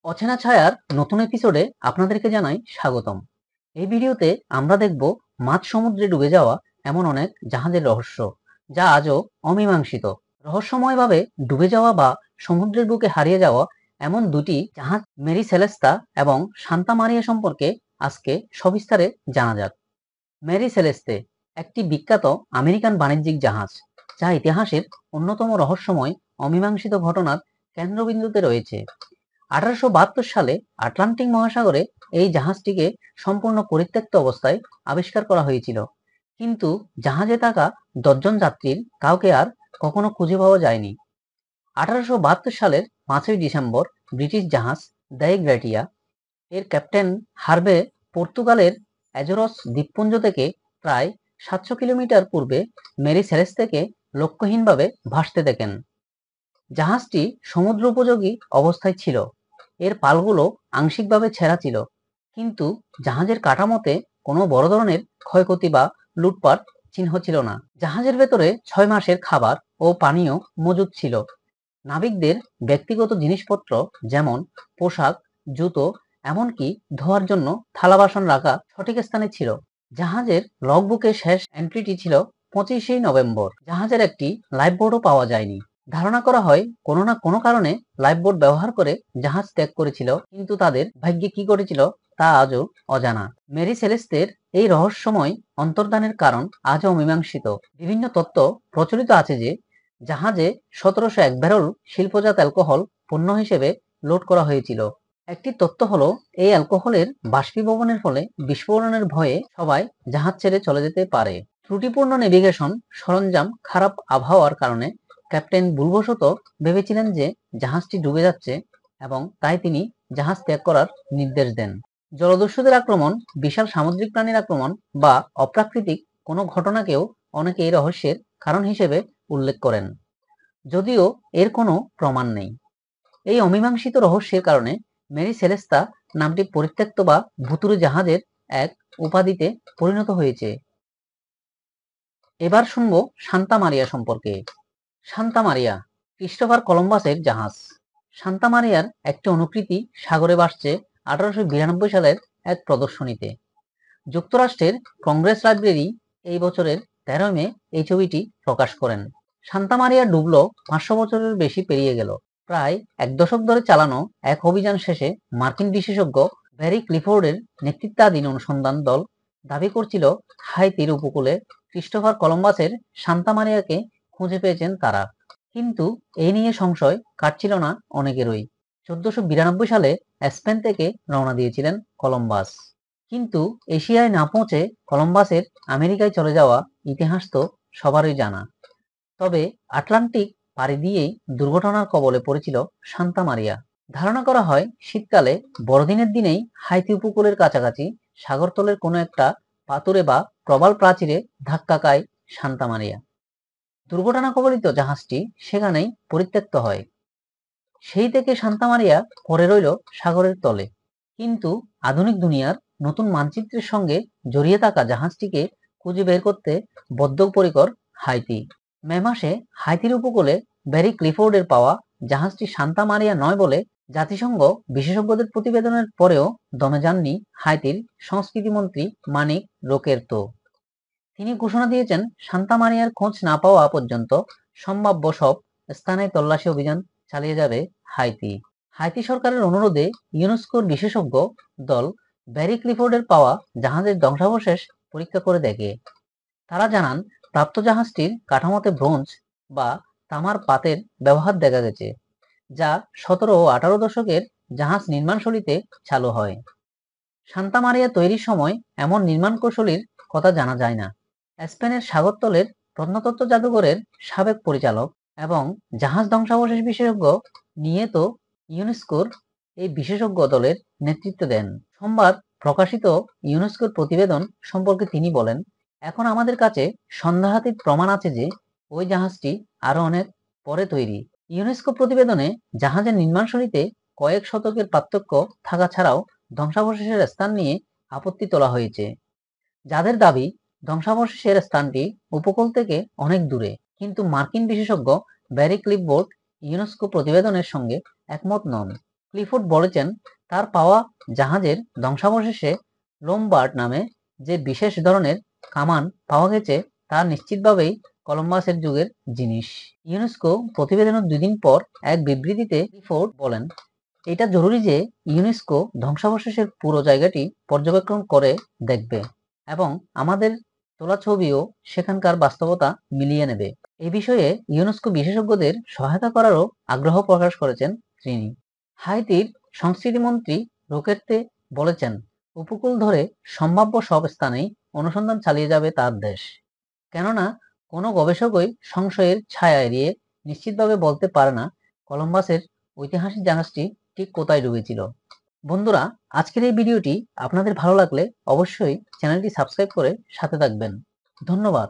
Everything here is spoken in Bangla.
অচেনা ছায়ার নতুন এপিসোডে আপনাদেরকে জানাই স্বাগতম। এই ভিডিওতে আমরা দেখব মাঝ সমুদ্রে ডুবে যাওয়া এমন অনেক জাহাজের রহস্য, যা আজও অমীমাংসিত। রহস্যময়ভাবে ডুবে যাওয়া বা সমুদ্রের বুকে হারিয়ে যাওয়া এমন দুটি জাহাজ মেরি সেলেস্তা এবং সান্তা মারিয়া সম্পর্কে আজকে সবিস্তারে জানা যাক। মেরি সেলেস্তে একটি বিখ্যাত আমেরিকান বাণিজ্যিক জাহাজ, যা ইতিহাসের অন্যতম রহস্যময় অমীমাংসিত ঘটনার কেন্দ্রবিন্দুতে রয়েছে। 1872 সালে আটলান্টিক মহাসাগরে এই জাহাজটিকে সম্পূর্ণ পরিত্যক্ত অবস্থায় আবিষ্কার করা হয়েছিল, কিন্তু জাহাজে থাকা 10 জন যাত্রীর কাউকে আর কখনো খুঁজে পাওয়া যায়নি। 1872 সালের 5ই ডিসেম্বর ব্রিটিশ জাহাজ দ্য গ্রেটিয়া এর ক্যাপ্টেন হার্ভে পর্তুগালের অ্যাজোরস দ্বীপপুঞ্জ থেকে প্রায় 700 কিলোমিটার পূর্বে মেরি সেলেস্তেকে লক্ষ্যহীনভাবে ভাসতে দেখেন। জাহাজটি সমুদ্র উপযোগী অবস্থায় ছিল, এর পালগুলো আংশিকভাবে ছেঁড়া ছিল, কিন্তু জাহাজের কাঠামোতে কোনো বড় ধরনের ক্ষয়ক্ষতি বা লুটপাট চিহ্ন ছিল না। জাহাজের ভেতরে 6 মাসের খাবার ও পানীয় মজুদ ছিল। নাবিকদের ব্যক্তিগত জিনিসপত্র যেমন পোশাক, জুতো, এমনকি ধোয়ার জন্য থালা বাসন রাখা সঠিক স্থানে ছিল। জাহাজের লগবুকে শেষ এন্ট্রিটি ছিল 25শে নভেম্বর। জাহাজের একটি লাইফবোটও পাওয়া যায়নি। ধারণা করা হয় কোনো না কোনো কারণে লাইফবোট ব্যবহার করে জাহাজ ত্যাগ করেছিল, কিন্তু তাদের ভাগ্যে কি ঘটেছিল তা আজও অজানা। মেরি সেলেস্তের এই রহস্যময় অন্তর্ধানের কারণ আজও অমীমাংসিত। বিভিন্ন তত্ত্ব প্রচলিত আছে যে জাহাজে 1701 ব্যারেল শিল্পজাত অ্যালকোহল পণ্য হিসেবে লোড করা হয়েছিল। একটি তত্ত্ব হলো এই অ্যালকোহলের বাষ্পীভবনের ফলে বিস্ফোরণের ভয়ে সবাই জাহাজ ছেড়ে চলে যেতে পারে। ত্রুটিপূর্ণ নেভিগেশন সরঞ্জাম, খারাপ আবহাওয়ার কারণে ক্যাপ্টেন ভুলবশত ভেবেছিলেন যে জাহাজটি ডুবে যাচ্ছে এবং তাই তিনি জাহাজ ত্যাগ করার নির্দেশ দেন। জলদস্যুদের আক্রমণ, বিশাল সামুদ্রিক প্রাণীর আক্রমণ বা অপ্রাকৃতিক কোনো ঘটনাকেও অনেকে এই রহস্যের কারণ হিসেবে উল্লেখ করেন, যদিও এর কোনো প্রমাণ নেই। এই অমীমাংসিত রহস্যের কারণে মেরি সেলেস্তা নামটি পরিত্যক্ত বা ভুতুড়ে জাহাজের এক উপাধিতে পরিণত হয়েছে। এবার শুনবো সান্তা মারিয়া সম্পর্কে। সান্তা মারিয়া ক্রিস্টোফার কলম্বাসের জাহাজ। সান্তা মারিয়ার একটি অনুকৃতি সাগরে ভাসছে 1892 সালের এক প্রদর্শনীতে। যুক্তরাষ্ট্রের কংগ্রেস লাইব্রেরি এই বছরের 13 মে এই ছবিটি প্রকাশ করেন। সান্তা মারিয়া ডুবলো 500 বছরের বেশি পেরিয়ে গেল। প্রায় 1 দশক ধরে চালানো এক অভিযান শেষে মার্কিন বিশেষজ্ঞ ব্যারি ক্লিফোর্ডের নেতৃত্বাধীন অনুসন্ধান দল দাবি করছিল হাইতির উপকূলে ক্রিস্টোফার কলম্বাসের সান্তা মারিয়াকে খুঁজে পেয়েছেন তারা। কিন্তু এই নিয়ে সংশয় কাটছিল না অনেকেরই। 1492 সালে স্পেন থেকে রওনা দিয়েছিলেন কলম্বাস, কিন্তু এশিয়ায় না পৌঁছে কলম্বাসের আমেরিকায় চলে যাওয়া ইতিহাস তো সবারই জানা। তবে আটলান্টিক পাড়ি দিয়েই দুর্ঘটনার কবলে পড়েছিল সান্তা মারিয়া। ধারণা করা হয় শীতকালে বড়দিনের দিনেই হাইতি উপকূলের কাছাকাছি সাগরতলের কোনো একটা পাথুরে বা প্রবাল প্রাচীরে ধাক্কা খায় সান্তা মারিয়া। দুর্ঘটনা কবলিত জাহাজটি সেখানেই পরিত্যক্ত হয়। সেই থেকে সান্তা মারিয়া পড়ে রইল সাগরের তলে। কিন্তু আধুনিক দুনিয়ার নতুন মানচিত্রের সঙ্গে জড়িয়ে থাকা জাহাজটিকে খুঁজে বের করতে বদ্ধপরিকর হাইতি। মে মাসে হাইতির উপকূলে ব্যারি ক্লিফোর্ডের পাওয়া জাহাজটি সান্তা মারিয়া নয় বলে জাতিসংঘ বিশেষজ্ঞদের প্রতিবেদনের পরেও দমে যাননি হাইতির সংস্কৃতিমন্ত্রী মানিক রোকেরতো। তিনি ঘোষণা দিয়েছেন সান্তা মারিয়ার খোঁজ না পাওয়া পর্যন্ত সম্ভাব্য সব স্থানে তল্লাশি অভিযান চালিয়ে যাবে হাইতি। হাইতি সরকারের অনুরোধে ইউনেস্কোর বিশেষজ্ঞ দল ব্যারি ক্লিফোর্ডের পাওয়া জাহাজের ধ্বংসাবশেষ পরীক্ষা করে দেখে। তারা জানান প্রাপ্ত জাহাজটির কাঠামোতে ব্রোঞ্জ বা তামার পাতের ব্যবহার দেখা গেছে, যা 17 ও 18 দশকের জাহাজ নির্মাণশৈলীতে চালু হয়। সান্তা মারিয়া তৈরির সময় এমন নির্মাণ কৌশলীর কথা জানা যায় না। স্পেনের সাগরতলের প্রত্নতত্ত্ব জাদুঘরের সাবেক পরিচালক এবং জাহাজ ধ্বংসাবশেষ বিশেষজ্ঞ নিয়েতো ইউনেস্কোর এই বিশেষজ্ঞ দলের নেতৃত্ব দেন। সোমবার প্রকাশিত ইউনেস্কোর প্রতিবেদন সম্পর্কে তিনি বলেন, এখন আমাদের কাছে সন্দেহাতীত প্রমাণ আছে যে ওই জাহাজটি আরো অনেক পরে তৈরি। ইউনেস্কো প্রতিবেদনে জাহাজের নির্মাণশৈলীতে কয়েক শতকের পার্থক্য থাকা ছাড়াও ধ্বংসাবশেষের স্থান নিয়ে আপত্তি তোলা হয়েছে। যাদের দাবি ধ্বংসাবশেষের স্থানটি উপকূল থেকে অনেক দূরে, কিন্তু মার্কিন বিশেষজ্ঞ ব্যারি ক্লিফোর্ড ইউনেস্কো প্রতিবেদনের সঙ্গে একমত নন। ক্লিফোর্ড বলেছেন, তার পাওয়া জাহাজের ধ্বংসাবশেষে লোমবার্ড নামে যে বিশেষ ধরনের কামান পাওয়া গেছে তা নিশ্চিতভাবেই কলম্বাসের যুগের জিনিস। ইউনেস্কো প্রতিবেদনের 2 দিন পর এক বিবৃতিতে ক্লিফোর্ড বলেন, এটা জরুরি যে ইউনেস্কো ধ্বংসাবশেষের পুরো জায়গাটি পর্যবেক্ষণ করে দেখবে এবং আমাদের তোলা ছবিও সেখানকার বাস্তবতা মিলিয়ে নেবে। এ বিষয়ে ইউনেস্কো বিশেষজ্ঞদের সহায়তা করারও আগ্রহ প্রকাশ করেছেন তিনি। হাইতির সংস্কৃতিমন্ত্রী রোকেতে বলেছেন, উপকূল ধরে সম্ভাব্য সব স্থানেই অনুসন্ধান চালিয়ে যাবে তার দেশ, কেননা কোনো গবেষকই সংশয়ের ছায়া এড়িয়ে নিশ্চিতভাবে বলতে পারে না কলম্বাসের ঐতিহাসিক জাহাজটি ঠিক কোথায় ডুবেছিল। বন্ধুরা, আজকের এই ভিডিওটি আপনাদের ভালো লাগলে অবশ্যই চ্যানেলটি সাবস্ক্রাইব করে সাথে থাকবেন। ধন্যবাদ।